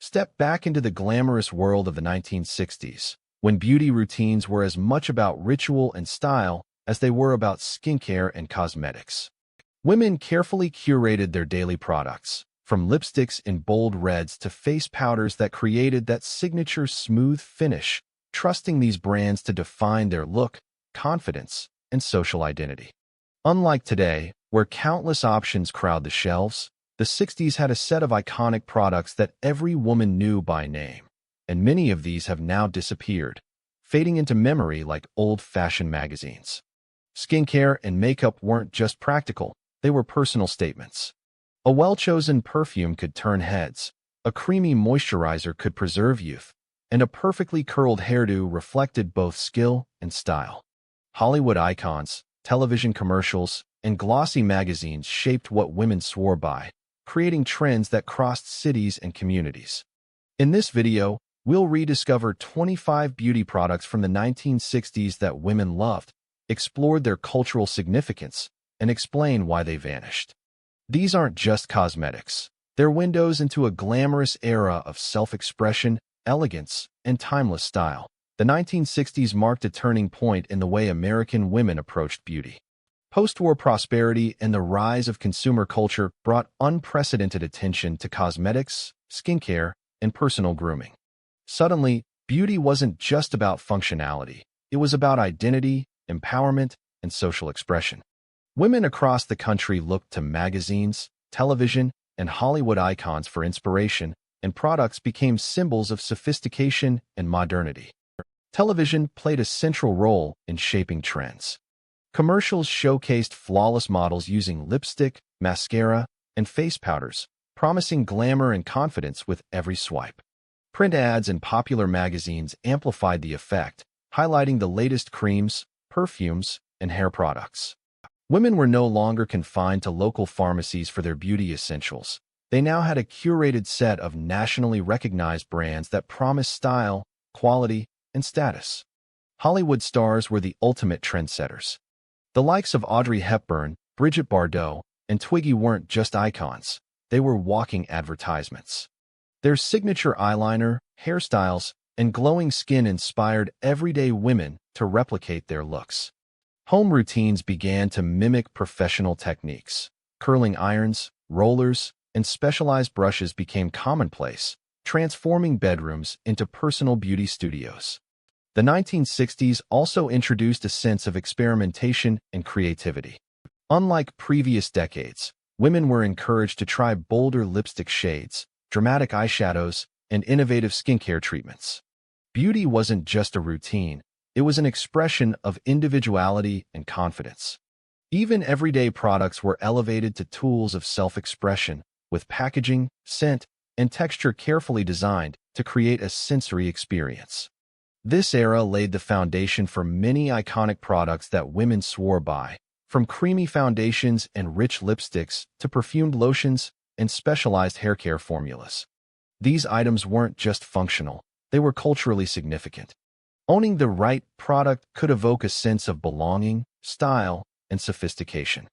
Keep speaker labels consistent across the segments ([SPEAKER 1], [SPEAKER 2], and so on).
[SPEAKER 1] Step back into the glamorous world of the 1960s, when beauty routines were as much about ritual and style as they were about skincare and cosmetics. Women carefully curated their daily products, from lipsticks in bold reds to face powders that created that signature smooth finish, trusting these brands to define their look, confidence, and social identity. Unlike today, where countless options crowd the shelves, the 60s had a set of iconic products that every woman knew by name, and many of these have now disappeared, fading into memory like old-fashioned magazines. Skincare and makeup weren't just practical, they were personal statements. A well-chosen perfume could turn heads, a creamy moisturizer could preserve youth, and a perfectly curled hairdo reflected both skill and style. Hollywood icons, television commercials, and glossy magazines shaped what women swore by, creating trends that crossed cities and communities. In this video, we'll rediscover 25 beauty products from the 1960s that women loved, explore their cultural significance, and explain why they vanished. These aren't just cosmetics. They're windows into a glamorous era of self-expression, elegance, and timeless style. The 1960s marked a turning point in the way American women approached beauty. Post-war prosperity and the rise of consumer culture brought unprecedented attention to cosmetics, skincare, and personal grooming. Suddenly, beauty wasn't just about functionality. It was about identity, empowerment, and social expression. Women across the country looked to magazines, television, and Hollywood icons for inspiration, and products became symbols of sophistication and modernity. Television played a central role in shaping trends. Commercials showcased flawless models using lipstick, mascara, and face powders, promising glamour and confidence with every swipe. Print ads in popular magazines amplified the effect, highlighting the latest creams, perfumes, and hair products. Women were no longer confined to local pharmacies for their beauty essentials. They now had a curated set of nationally recognized brands that promised style, quality, and status. Hollywood stars were the ultimate trendsetters. The likes of Audrey Hepburn, Brigitte Bardot, and Twiggy weren't just icons. They were walking advertisements. Their signature eyeliner, hairstyles, and glowing skin inspired everyday women to replicate their looks. Home routines began to mimic professional techniques. Curling irons, rollers, and specialized brushes became commonplace, transforming bedrooms into personal beauty studios. The 1960s also introduced a sense of experimentation and creativity. Unlike previous decades, women were encouraged to try bolder lipstick shades, dramatic eyeshadows, and innovative skincare treatments. Beauty wasn't just a routine, it was an expression of individuality and confidence. Even everyday products were elevated to tools of self-expression, with packaging, scent, and texture carefully designed to create a sensory experience. This era laid the foundation for many iconic products that women swore by, from creamy foundations and rich lipsticks to perfumed lotions and specialized hair care formulas. These items weren't just functional, they were culturally significant. Owning the right product could evoke a sense of belonging, style, and sophistication.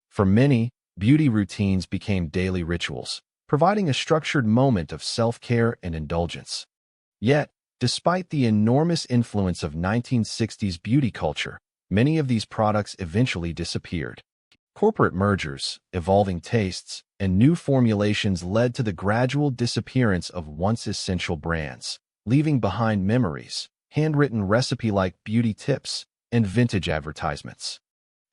[SPEAKER 1] For many, beauty routines became daily rituals, providing a structured moment of self-care and indulgence. Yet, despite the enormous influence of 1960s beauty culture, many of these products eventually disappeared. Corporate mergers, evolving tastes, and new formulations led to the gradual disappearance of once essential brands, leaving behind memories, handwritten recipe-like beauty tips, and vintage advertisements.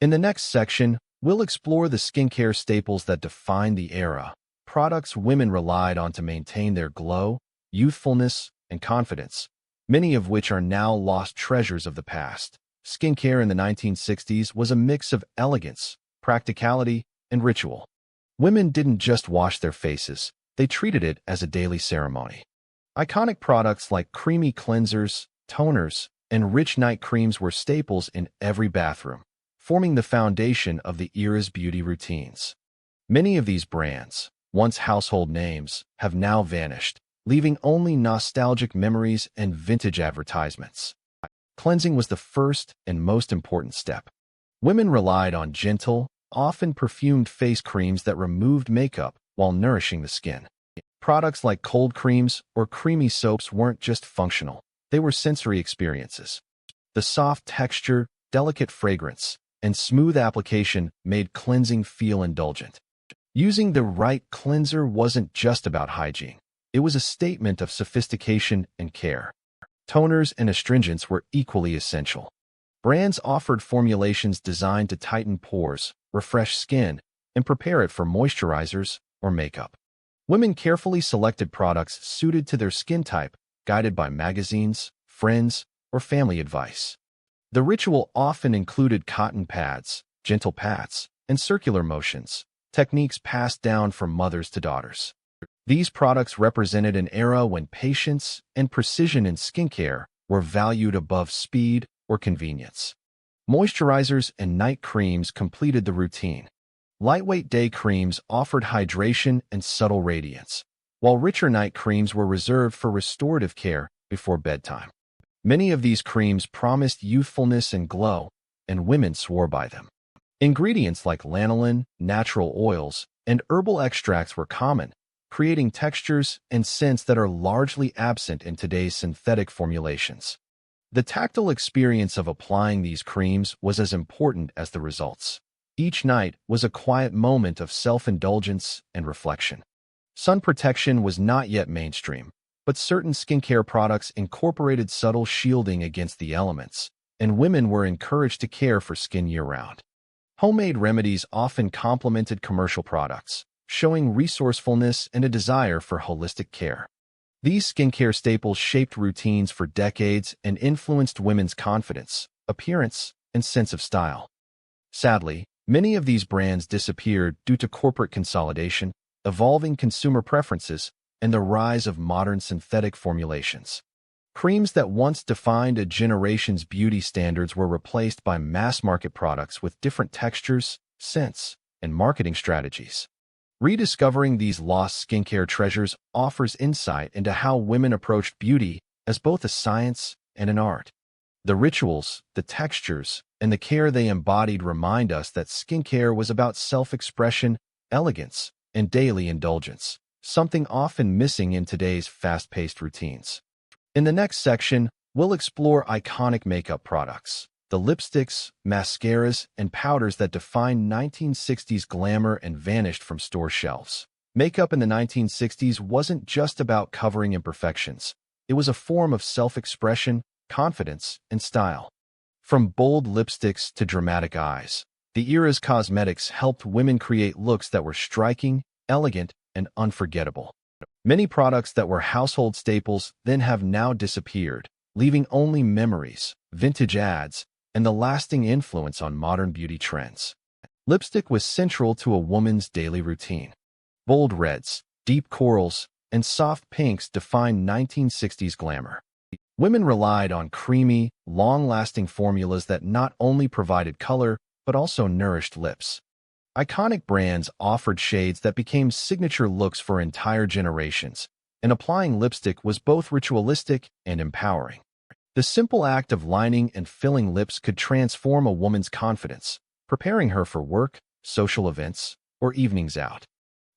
[SPEAKER 1] In the next section, we'll explore the skincare staples that defined the era, products women relied on to maintain their glow, youthfulness, and confidence, many of which are now lost treasures of the past. Skincare in the 1960s was a mix of elegance, practicality, and ritual. Women didn't just wash their faces, they treated it as a daily ceremony. Iconic products like creamy cleansers, toners, and rich night creams were staples in every bathroom, forming the foundation of the era's beauty routines. Many of these brands, once household names, have now vanished, leaving only nostalgic memories and vintage advertisements. Cleansing was the first and most important step. Women relied on gentle, often perfumed face creams that removed makeup while nourishing the skin. Products like cold creams or creamy soaps weren't just functional, they were sensory experiences. The soft texture, delicate fragrance, and smooth application made cleansing feel indulgent. Using the right cleanser wasn't just about hygiene. It was a statement of sophistication and care. Toners and astringents were equally essential. Brands offered formulations designed to tighten pores, refresh skin, and prepare it for moisturizers or makeup. Women carefully selected products suited to their skin type, guided by magazines, friends, or family advice. The ritual often included cotton pads, gentle pats, and circular motions, techniques passed down from mothers to daughters. These products represented an era when patience and precision in skincare were valued above speed or convenience. Moisturizers and night creams completed the routine. Lightweight day creams offered hydration and subtle radiance, while richer night creams were reserved for restorative care before bedtime. Many of these creams promised youthfulness and glow, and women swore by them. Ingredients like lanolin, natural oils, and herbal extracts were common, creating textures and scents that are largely absent in today's synthetic formulations. The tactile experience of applying these creams was as important as the results. Each night was a quiet moment of self-indulgence and reflection. Sun protection was not yet mainstream, but certain skincare products incorporated subtle shielding against the elements, and women were encouraged to care for skin year-round. Homemade remedies often complemented commercial products, showing resourcefulness and a desire for holistic care. These skincare staples shaped routines for decades and influenced women's confidence, appearance, and sense of style. Sadly, many of these brands disappeared due to corporate consolidation, evolving consumer preferences, and the rise of modern synthetic formulations. Creams that once defined a generation's beauty standards were replaced by mass-market products with different textures, scents, and marketing strategies. Rediscovering these lost skincare treasures offers insight into how women approached beauty as both a science and an art. The rituals, the textures, and the care they embodied remind us that skincare was about self-expression, elegance, and daily indulgence, something often missing in today's fast-paced routines. In the next section, we'll explore iconic makeup products, the lipsticks, mascaras, and powders that defined 1960s glamour and vanished from store shelves. Makeup in the 1960s wasn't just about covering imperfections. It was a form of self-expression, confidence, and style. From bold lipsticks to dramatic eyes, the era's cosmetics helped women create looks that were striking, elegant, and unforgettable. Many products that were household staples then have now disappeared, leaving only memories, vintage ads, and the lasting influence on modern beauty trends. Lipstick was central to a woman's daily routine. Bold reds, deep corals, and soft pinks defined 1960s glamour. Women relied on creamy, long-lasting formulas that not only provided color, but also nourished lips. Iconic brands offered shades that became signature looks for entire generations, and applying lipstick was both ritualistic and empowering. The simple act of lining and filling lips could transform a woman's confidence, preparing her for work, social events, or evenings out.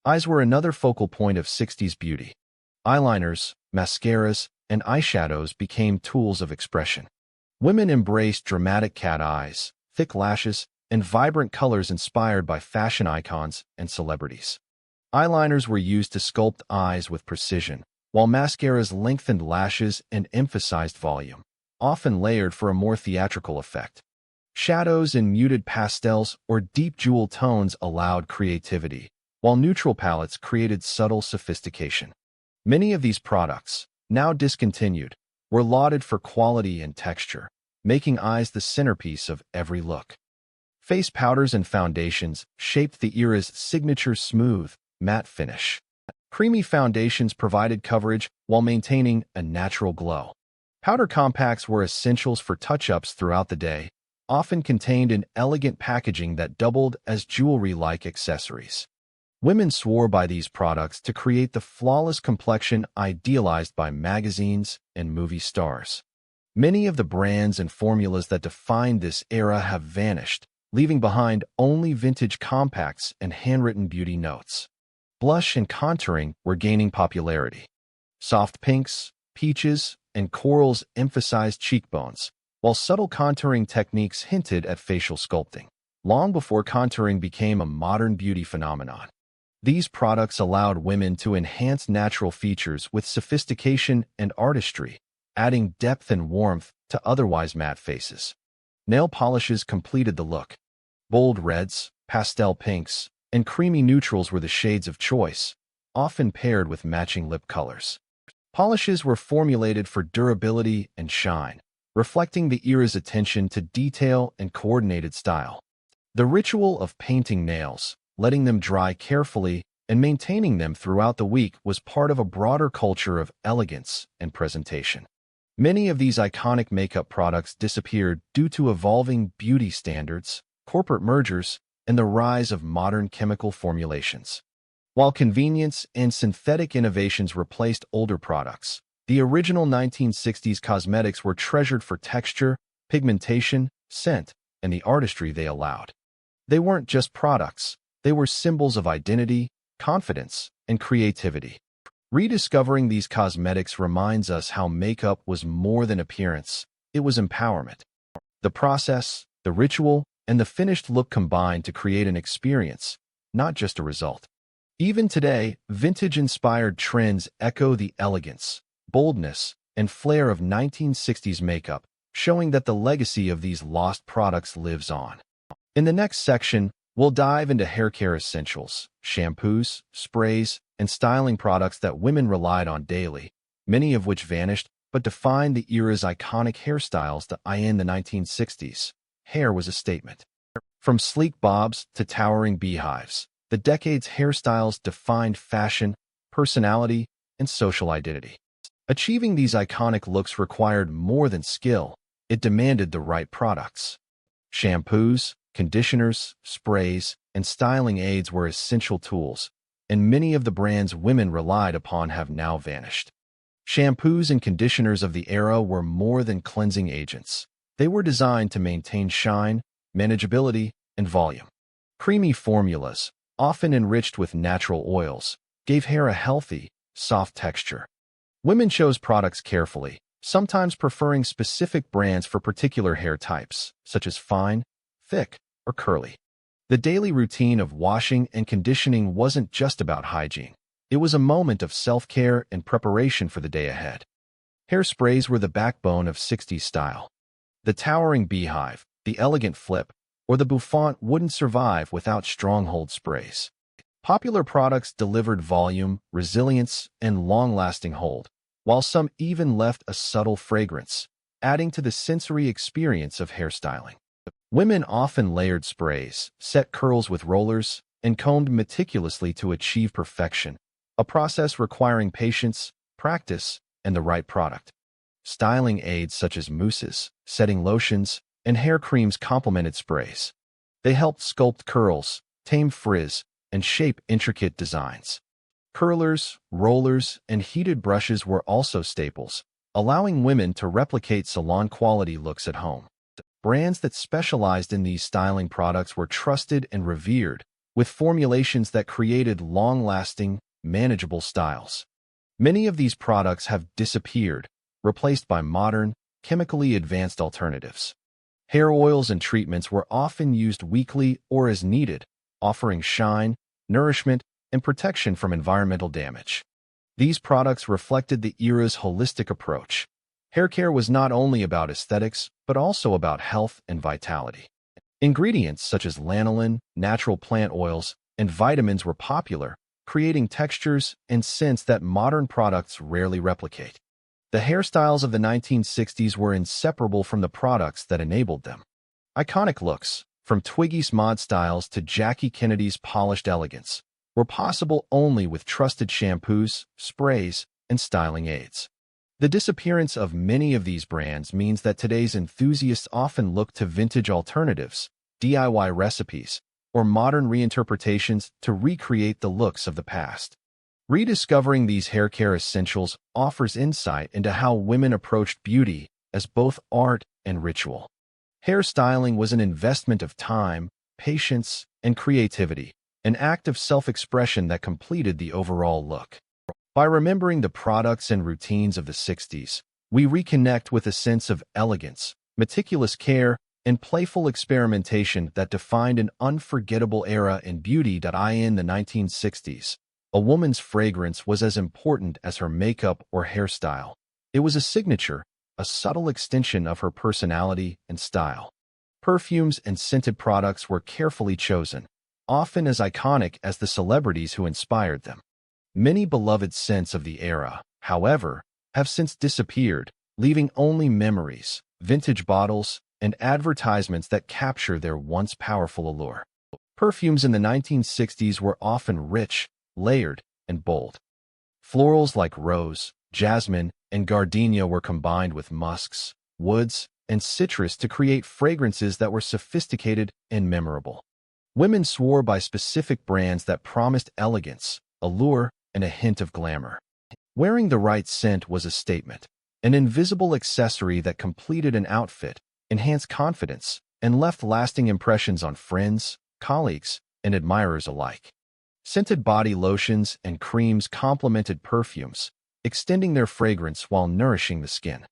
[SPEAKER 1] Eyes were another focal point of 60s beauty. Eyeliners, mascaras, and eyeshadows became tools of expression. Women embraced dramatic cat eyes, thick lashes, and vibrant colors inspired by fashion icons and celebrities. Eyeliners were used to sculpt eyes with precision, while mascaras lengthened lashes and emphasized volume, often layered for a more theatrical effect. Shadows in muted pastels or deep jewel tones allowed creativity, while neutral palettes created subtle sophistication. Many of these products, now discontinued, were lauded for quality and texture, making eyes the centerpiece of every look. Face powders and foundations shaped the era's signature smooth, matte finish. Creamy foundations provided coverage while maintaining a natural glow. Powder compacts were essentials for touch-ups throughout the day, often contained in elegant packaging that doubled as jewelry-like accessories. Women swore by these products to create the flawless complexion idealized by magazines and movie stars. Many of the brands and formulas that defined this era have vanished, leaving behind only vintage compacts and handwritten beauty notes. Blush and contouring were gaining popularity. Soft pinks, peaches, and corals emphasized cheekbones, while subtle contouring techniques hinted at facial sculpting. Long before contouring became a modern beauty phenomenon, these products allowed women to enhance natural features with sophistication and artistry, adding depth and warmth to otherwise matte faces. Nail polishes completed the look. Bold reds, pastel pinks, and creamy neutrals were the shades of choice, often paired with matching lip colors. Polishes were formulated for durability and shine, reflecting the era's attention to detail and coordinated style. The ritual of painting nails, letting them dry carefully, and maintaining them throughout the week was part of a broader culture of elegance and presentation. Many of these iconic makeup products disappeared due to evolving beauty standards, corporate mergers, and the rise of modern chemical formulations. While convenience and synthetic innovations replaced older products, the original 1960s cosmetics were treasured for texture, pigmentation, scent, and the artistry they allowed. They weren't just products, they were symbols of identity, confidence, and creativity. Rediscovering these cosmetics reminds us how makeup was more than appearance, it was empowerment. The process, the ritual, and the finished look combined to create an experience, not just a result. Even today, vintage-inspired trends echo the elegance, boldness, and flair of 1960s makeup, showing that the legacy of these lost products lives on. In the next section, we'll dive into hair care essentials, shampoos, sprays, and styling products that women relied on daily, many of which vanished but defined the era's iconic hairstyles. In the 1960s, hair was a statement. From sleek bobs to towering beehives, the decade's hairstyles defined fashion, personality, and social identity. Achieving these iconic looks required more than skill, it demanded the right products. Shampoos, conditioners, sprays, and styling aids were essential tools, and many of the brands women relied upon have now vanished. Shampoos and conditioners of the era were more than cleansing agents. They were designed to maintain shine, manageability, and volume. Creamy formulas, often enriched with natural oils, gave hair a healthy, soft texture. Women chose products carefully, sometimes preferring specific brands for particular hair types, such as fine, thick, or curly. The daily routine of washing and conditioning wasn't just about hygiene. It was a moment of self-care and preparation for the day ahead. Hairsprays were the backbone of 60s style. The towering beehive, the elegant flip, or the bouffant wouldn't survive without stronghold sprays. Popular products delivered volume, resilience, and long-lasting hold, while some even left a subtle fragrance, adding to the sensory experience of hairstyling. Women often layered sprays, set curls with rollers, and combed meticulously to achieve perfection, a process requiring patience, practice, and the right product. Styling aids such as mousses, setting lotions, and hair creams complemented sprays. They helped sculpt curls, tame frizz, and shape intricate designs. Curlers, rollers, and heated brushes were also staples, allowing women to replicate salon-quality looks at home. Brands that specialized in these styling products were trusted and revered, with formulations that created long-lasting, manageable styles. Many of these products have disappeared, replaced by modern, chemically advanced alternatives. Hair oils and treatments were often used weekly or as needed, offering shine, nourishment, and protection from environmental damage. These products reflected the era's holistic approach. Hair care was not only about aesthetics, but also about health and vitality. Ingredients such as lanolin, natural plant oils, and vitamins were popular, creating textures and scents that modern products rarely replicate. The hairstyles of the 1960s were inseparable from the products that enabled them. Iconic looks, from Twiggy's mod styles to Jackie Kennedy's polished elegance, were possible only with trusted shampoos, sprays, and styling aids. The disappearance of many of these brands means that today's enthusiasts often look to vintage alternatives, DIY recipes, or modern reinterpretations to recreate the looks of the past. Rediscovering these hair care essentials offers insight into how women approached beauty as both art and ritual. Hairstyling was an investment of time, patience, and creativity, an act of self-expression that completed the overall look. By remembering the products and routines of the 60s, we reconnect with a sense of elegance, meticulous care, and playful experimentation that defined an unforgettable era in beauty. In the 1960s, a woman's fragrance was as important as her makeup or hairstyle. It was a signature, a subtle extension of her personality and style. Perfumes and scented products were carefully chosen, often as iconic as the celebrities who inspired them. Many beloved scents of the era, however, have since disappeared, leaving only memories, vintage bottles, and advertisements that capture their once powerful allure. Perfumes in the 1960s were often rich, layered, and bold. Florals like rose, jasmine, and gardenia were combined with musks, woods, and citrus to create fragrances that were sophisticated and memorable. Women swore by specific brands that promised elegance, allure, and a hint of glamour. Wearing the right scent was a statement, an invisible accessory that completed an outfit, enhanced confidence, and left lasting impressions on friends, colleagues, and admirers alike. Scented body lotions and creams complemented perfumes, extending their fragrance while nourishing the skin.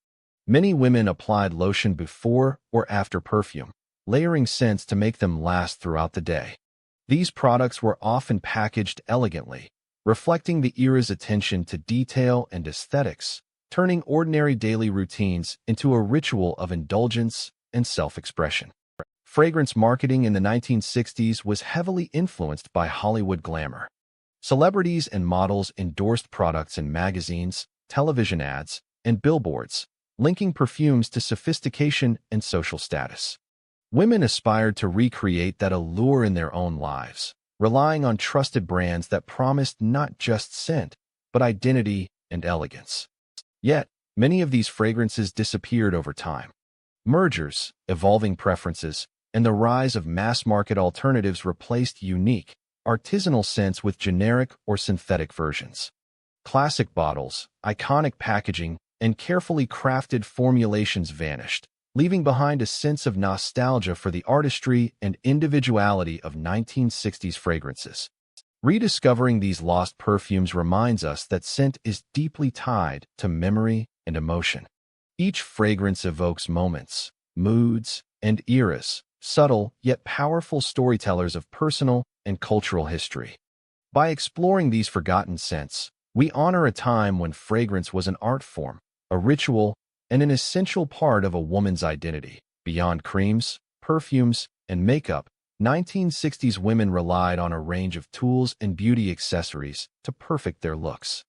[SPEAKER 1] Many women applied lotion before or after perfume, layering scents to make them last throughout the day. These products were often packaged elegantly, reflecting the era's attention to detail and aesthetics, turning ordinary daily routines into a ritual of indulgence and self-expression. Fragrance marketing in the 1960s was heavily influenced by Hollywood glamour. Celebrities and models endorsed products in magazines, television ads, and billboards, linking perfumes to sophistication and social status. Women aspired to recreate that allure in their own lives, relying on trusted brands that promised not just scent, but identity and elegance. Yet, many of these fragrances disappeared over time. Mergers, evolving preferences, and the rise of mass-market alternatives replaced unique, artisanal scents with generic or synthetic versions. Classic bottles, iconic packaging, and carefully crafted formulations vanished, leaving behind a sense of nostalgia for the artistry and individuality of 1960s fragrances. Rediscovering these lost perfumes reminds us that scent is deeply tied to memory and emotion. Each fragrance evokes moments, moods, and eras, subtle yet powerful storytellers of personal and cultural history. By exploring these forgotten scents, we honor a time when fragrance was an art form, a ritual, and an essential part of a woman's identity. Beyond creams, perfumes, and makeup, 1960s women relied on a range of tools and beauty accessories to perfect their looks.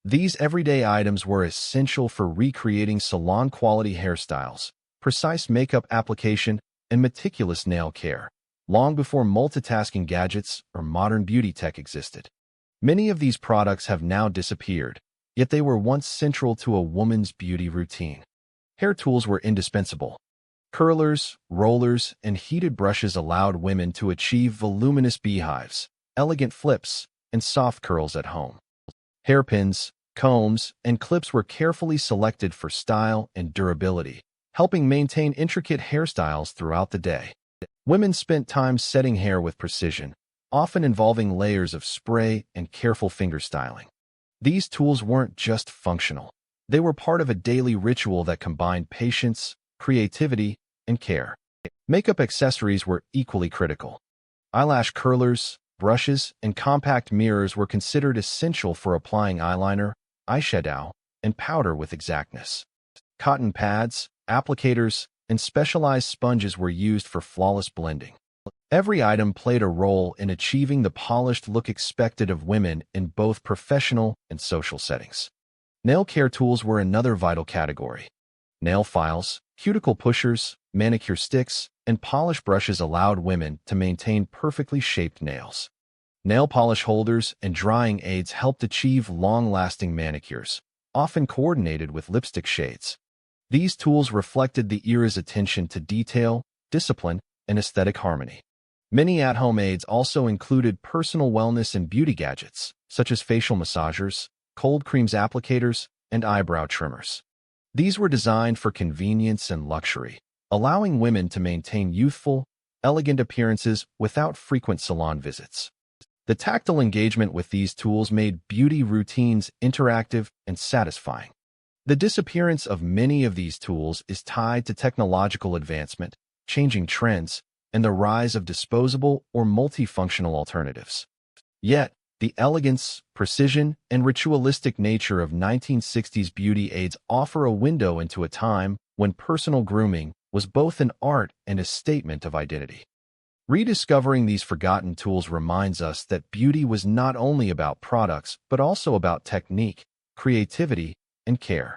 [SPEAKER 1] These everyday items were essential for recreating salon-quality hairstyles, precise makeup application, and meticulous nail care, long before multitasking gadgets or modern beauty tech existed. Many of these products have now disappeared, yet they were once central to a woman's beauty routine. Hair tools were indispensable. Curlers, rollers, and heated brushes allowed women to achieve voluminous beehives, elegant flips, and soft curls at home. Hairpins, combs, and clips were carefully selected for style and durability, helping maintain intricate hairstyles throughout the day. Women spent time setting hair with precision, often involving layers of spray and careful finger styling. These tools weren't just functional. They were part of a daily ritual that combined patience, creativity, and care. Makeup accessories were equally critical. Eyelash curlers, brushes, and compact mirrors were considered essential for applying eyeliner, eyeshadow, and powder with exactness. Cotton pads, applicators, and specialized sponges were used for flawless blending. Every item played a role in achieving the polished look expected of women in both professional and social settings. Nail care tools were another vital category. Nail files, cuticle pushers, manicure sticks, and polish brushes allowed women to maintain perfectly shaped nails. Nail polish holders and drying aids helped achieve long-lasting manicures, often coordinated with lipstick shades. These tools reflected the era's attention to detail, discipline, and aesthetic harmony. Many at-home aids also included personal wellness and beauty gadgets, such as facial massagers, cold creams applicators, and eyebrow trimmers. These were designed for convenience and luxury, allowing women to maintain youthful, elegant appearances without frequent salon visits. The tactile engagement with these tools made beauty routines interactive and satisfying. The disappearance of many of these tools is tied to technological advancement, changing trends, and the rise of disposable or multifunctional alternatives. Yet, the elegance, precision, and ritualistic nature of 1960s beauty aids offer a window into a time when personal grooming was both an art and a statement of identity. Rediscovering these forgotten tools reminds us that beauty was not only about products, but also about technique, creativity, and care.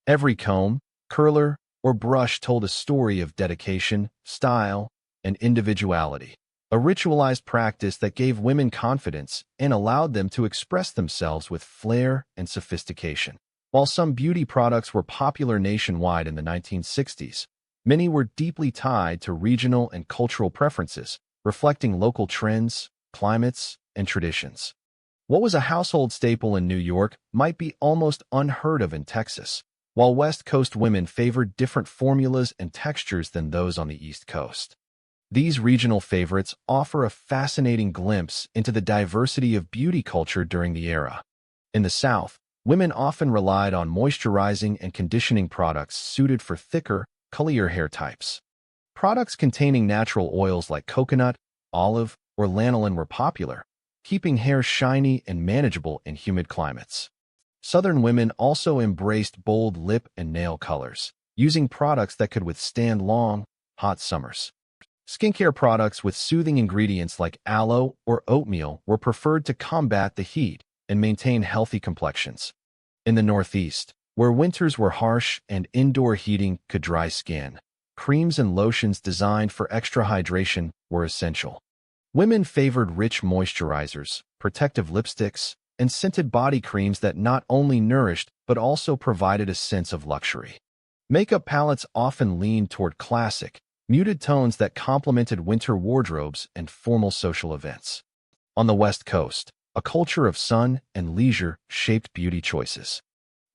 [SPEAKER 1] Every comb, curler, or brush told a story of dedication, style, and individuality, a ritualized practice that gave women confidence and allowed them to express themselves with flair and sophistication. While some beauty products were popular nationwide in the 1960s, many were deeply tied to regional and cultural preferences, reflecting local trends, climates, and traditions. What was a household staple in New York might be almost unheard of in Texas, while West Coast women favored different formulas and textures than those on the East Coast. These regional favorites offer a fascinating glimpse into the diversity of beauty culture during the era. In the South, women often relied on moisturizing and conditioning products suited for thicker, curlier hair types. Products containing natural oils like coconut, olive, or lanolin were popular, keeping hair shiny and manageable in humid climates. Southern women also embraced bold lip and nail colors, using products that could withstand long, hot summers. Skincare products with soothing ingredients like aloe or oatmeal were preferred to combat the heat and maintain healthy complexions. In the Northeast, where winters were harsh and indoor heating could dry skin, creams and lotions designed for extra hydration were essential. Women favored rich moisturizers, protective lipsticks, and scented body creams that not only nourished but also provided a sense of luxury. Makeup palettes often leaned toward classic, muted tones that complemented winter wardrobes and formal social events. On the West Coast, a culture of sun and leisure shaped beauty choices.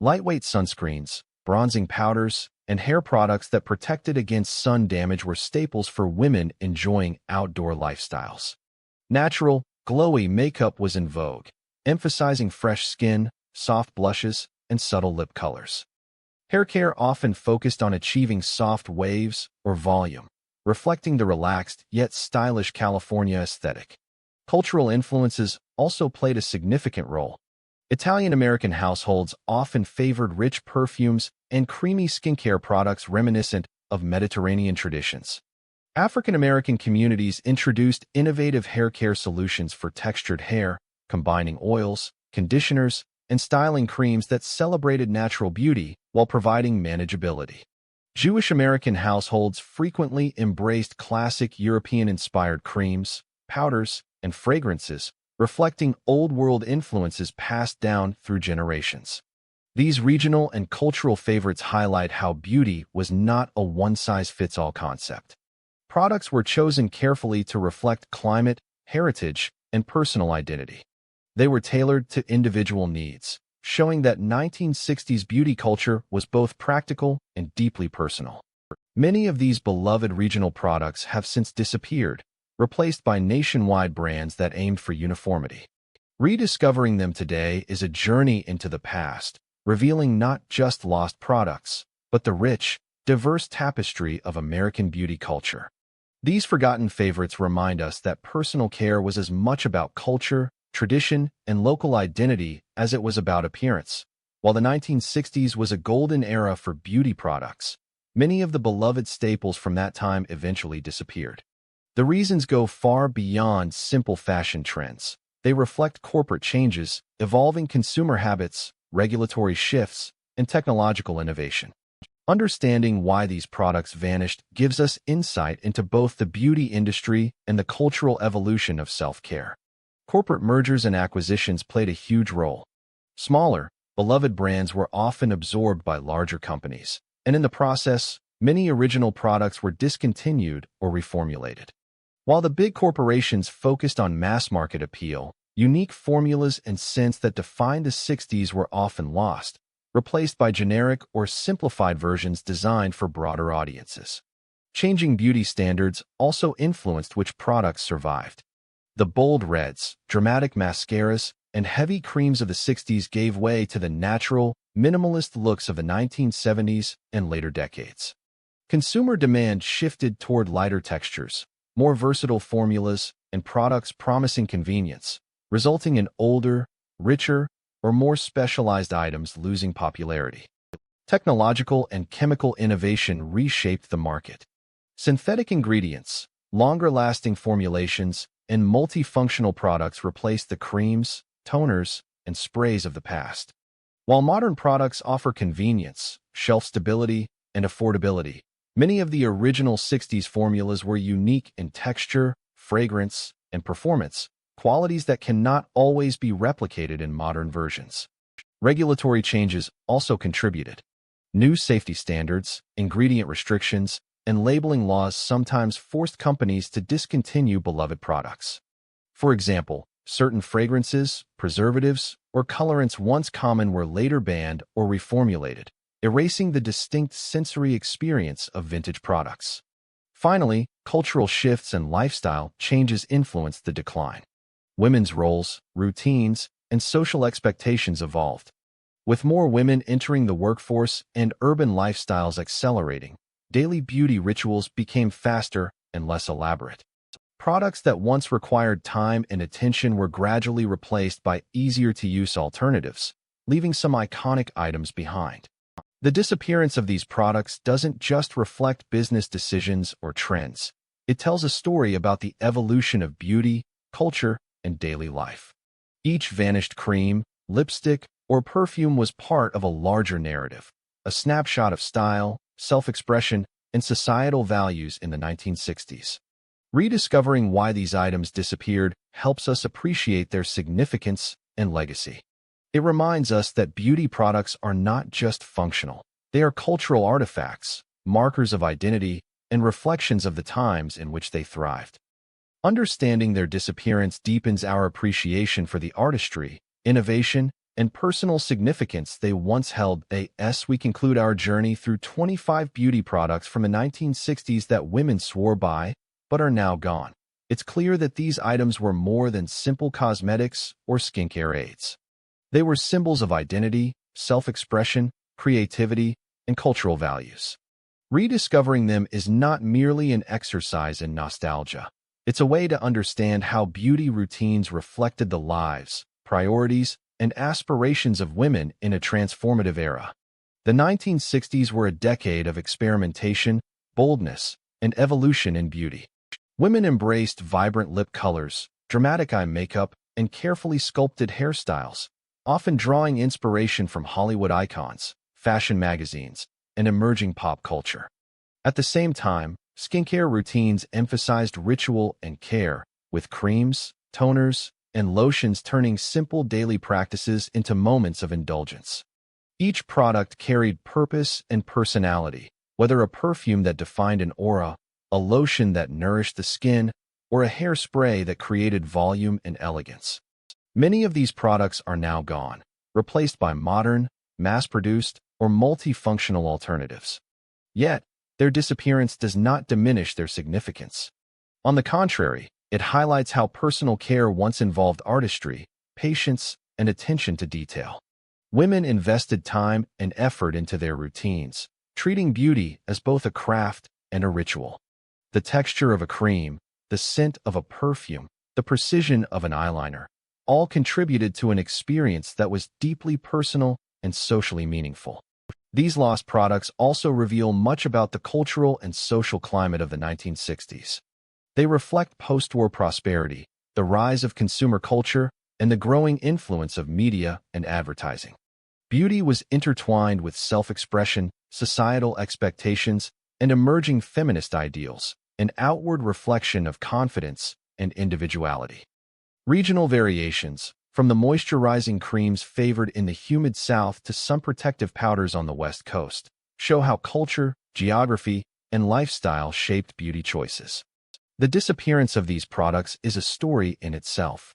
[SPEAKER 1] Lightweight sunscreens, bronzing powders, and hair products that protected against sun damage were staples for women enjoying outdoor lifestyles. Natural, glowy makeup was in vogue, emphasizing fresh skin, soft blushes, and subtle lip colors. Hair care often focused on achieving soft waves or volume, reflecting the relaxed yet stylish California aesthetic. Cultural influences also played a significant role. Italian-American households often favored rich perfumes and creamy skincare products reminiscent of Mediterranean traditions. African-American communities introduced innovative hair care solutions for textured hair, combining oils, conditioners, and styling creams that celebrated natural beauty while providing manageability. Jewish American households frequently embraced classic European-inspired creams, powders, and fragrances, reflecting old-world influences passed down through generations. These regional and cultural favorites highlight how beauty was not a one-size-fits-all concept. Products were chosen carefully to reflect climate, heritage, and personal identity. They were tailored to individual needs, showing that 1960s beauty culture was both practical and deeply personal. Many of these beloved regional products have since disappeared, replaced by nationwide brands that aimed for uniformity. Rediscovering them today is a journey into the past, revealing not just lost products, but the rich, diverse tapestry of American beauty culture. These forgotten favorites remind us that personal care was as much about culture, tradition, and local identity as it was about appearance. While the 1960s was a golden era for beauty products, many of the beloved staples from that time eventually disappeared. The reasons go far beyond simple fashion trends. They reflect corporate changes, evolving consumer habits, regulatory shifts, and technological innovation. Understanding why these products vanished gives us insight into both the beauty industry and the cultural evolution of self-care. Corporate mergers and acquisitions played a huge role. Smaller, beloved brands were often absorbed by larger companies, and in the process, many original products were discontinued or reformulated. While the big corporations focused on mass-market appeal, unique formulas and scents that defined the 60s were often lost, replaced by generic or simplified versions designed for broader audiences. Changing beauty standards also influenced which products survived. The bold reds, dramatic mascaras, and heavy creams of the 60s gave way to the natural, minimalist looks of the 1970s and later decades. Consumer demand shifted toward lighter textures, more versatile formulas, and products promising convenience, resulting in older, richer, or more specialized items losing popularity. Technological and chemical innovation reshaped the market. Synthetic ingredients, longer-lasting formulations, and multifunctional products replaced the creams, toners, and sprays of the past. While modern products offer convenience, shelf stability, and affordability, many of the original 60s formulas were unique in texture, fragrance, and performance, qualities that cannot always be replicated in modern versions. Regulatory changes also contributed. New safety standards, ingredient restrictions, and labeling laws sometimes forced companies to discontinue beloved products. For example, certain fragrances, preservatives, or colorants once common were later banned or reformulated, erasing the distinct sensory experience of vintage products. Finally, cultural shifts and lifestyle changes influenced the decline. Women's roles, routines, and social expectations evolved. With more women entering the workforce and urban lifestyles accelerating, daily beauty rituals became faster and less elaborate. Products that once required time and attention were gradually replaced by easier-to-use alternatives, leaving some iconic items behind. The disappearance of these products doesn't just reflect business decisions or trends. It tells a story about the evolution of beauty, culture, and daily life. Each vanished cream, lipstick, or perfume was part of a larger narrative, a snapshot of style, self-expression, and societal values in the 1960s. Rediscovering why these items disappeared helps us appreciate their significance and legacy. It reminds us that beauty products are not just functional. They are cultural artifacts, markers of identity, and reflections of the times in which they thrived. Understanding their disappearance deepens our appreciation for the artistry, innovation, and personal significance they once held. As we conclude our journey through 25 beauty products from the 1960s that women swore by, but are now gone, it's clear that these items were more than simple cosmetics or skincare aids. They were symbols of identity, self-expression, creativity, and cultural values. Rediscovering them is not merely an exercise in nostalgia. It's a way to understand how beauty routines reflected the lives, priorities, and aspirations of women in a transformative era. The 1960s were a decade of experimentation, boldness, and evolution in beauty. Women embraced vibrant lip colors, dramatic eye makeup, and carefully sculpted hairstyles, often drawing inspiration from Hollywood icons, fashion magazines, and emerging pop culture. At the same time, skincare routines emphasized ritual and care, with creams, toners, and lotions turning simple daily practices into moments of indulgence. Each product carried purpose and personality, whether a perfume that defined an aura, a lotion that nourished the skin, or a hairspray that created volume and elegance. Many of these products are now gone, replaced by modern, mass-produced, or multifunctional alternatives. Yet, their disappearance does not diminish their significance. On the contrary, it highlights how personal care once involved artistry, patience, and attention to detail. Women invested time and effort into their routines, treating beauty as both a craft and a ritual. The texture of a cream, the scent of a perfume, the precision of an eyeliner, all contributed to an experience that was deeply personal and socially meaningful. These lost products also reveal much about the cultural and social climate of the 1960s. They reflect post-war prosperity, the rise of consumer culture, and the growing influence of media and advertising. Beauty was intertwined with self-expression, societal expectations, and emerging feminist ideals, an outward reflection of confidence and individuality. Regional variations, from the moisturizing creams favored in the humid South to sun protective powders on the West Coast, show how culture, geography, and lifestyle shaped beauty choices. The disappearance of these products is a story in itself.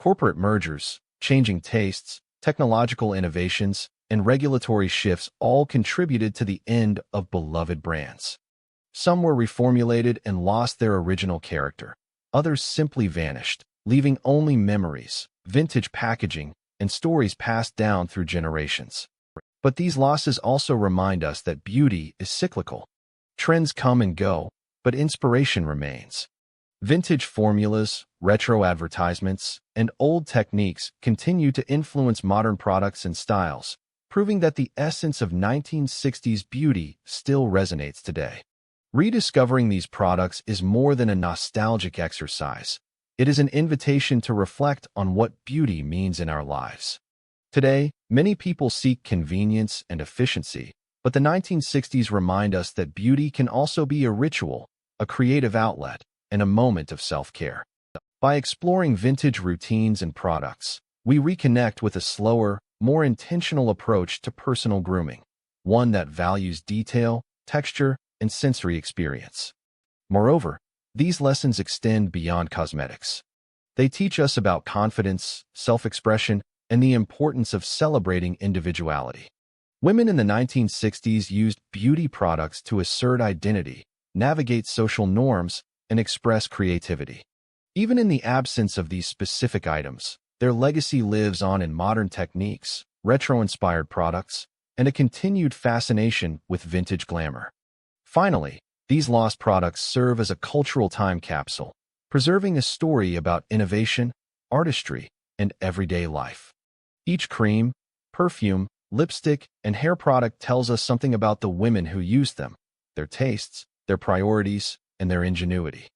[SPEAKER 1] Corporate mergers, changing tastes, technological innovations, and regulatory shifts all contributed to the end of beloved brands. Some were reformulated and lost their original character. Others simply vanished, leaving only memories, vintage packaging, and stories passed down through generations. But these losses also remind us that beauty is cyclical. Trends come and go, but inspiration remains. Vintage formulas, retro advertisements, and old techniques continue to influence modern products and styles, proving that the essence of 1960s beauty still resonates today. Rediscovering these products is more than a nostalgic exercise. It is an invitation to reflect on what beauty means in our lives. Today, many people seek convenience and efficiency, but the 1960s remind us that beauty can also be a ritual, a creative outlet, and a moment of self-care. By exploring vintage routines and products, we reconnect with a slower, more intentional approach to personal grooming, one that values detail, texture, and sensory experience. Moreover, these lessons extend beyond cosmetics. They teach us about confidence, self-expression, and the importance of celebrating individuality. Women in the 1960s used beauty products to assert identity, navigate social norms, and express creativity. Even in the absence of these specific items, their legacy lives on in modern techniques, retro-inspired products, and a continued fascination with vintage glamour. Finally, these lost products serve as a cultural time capsule, preserving a story about innovation, artistry, and everyday life. Each cream, perfume, lipstick, and hair product tells us something about the women who used them, their tastes, their priorities, and their ingenuity.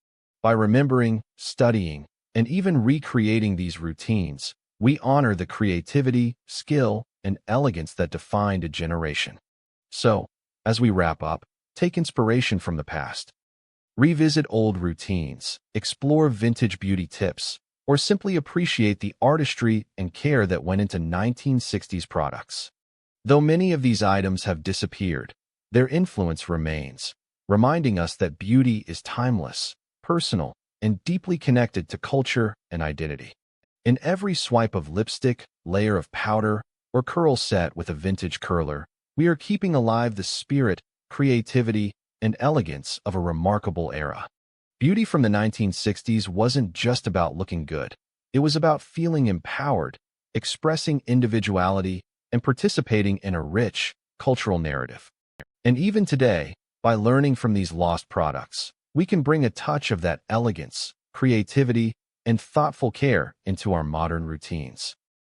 [SPEAKER 1] By remembering, studying, and even recreating these routines, we honor the creativity, skill, and elegance that defined a generation. So, as we wrap up, take inspiration from the past. Revisit old routines, explore vintage beauty tips, or simply appreciate the artistry and care that went into 1960s products. Though many of these items have disappeared, their influence remains, reminding us that beauty is timeless, personal, and deeply connected to culture and identity. In every swipe of lipstick, layer of powder, or curl set with a vintage curler, we are keeping alive the spirit, creativity, and elegance of a remarkable era. Beauty from the 1960s wasn't just about looking good. It was about feeling empowered, expressing individuality, and participating in a rich, cultural narrative. And even today, by learning from these lost products, we can bring a touch of that elegance, creativity, and thoughtful care into our modern routines.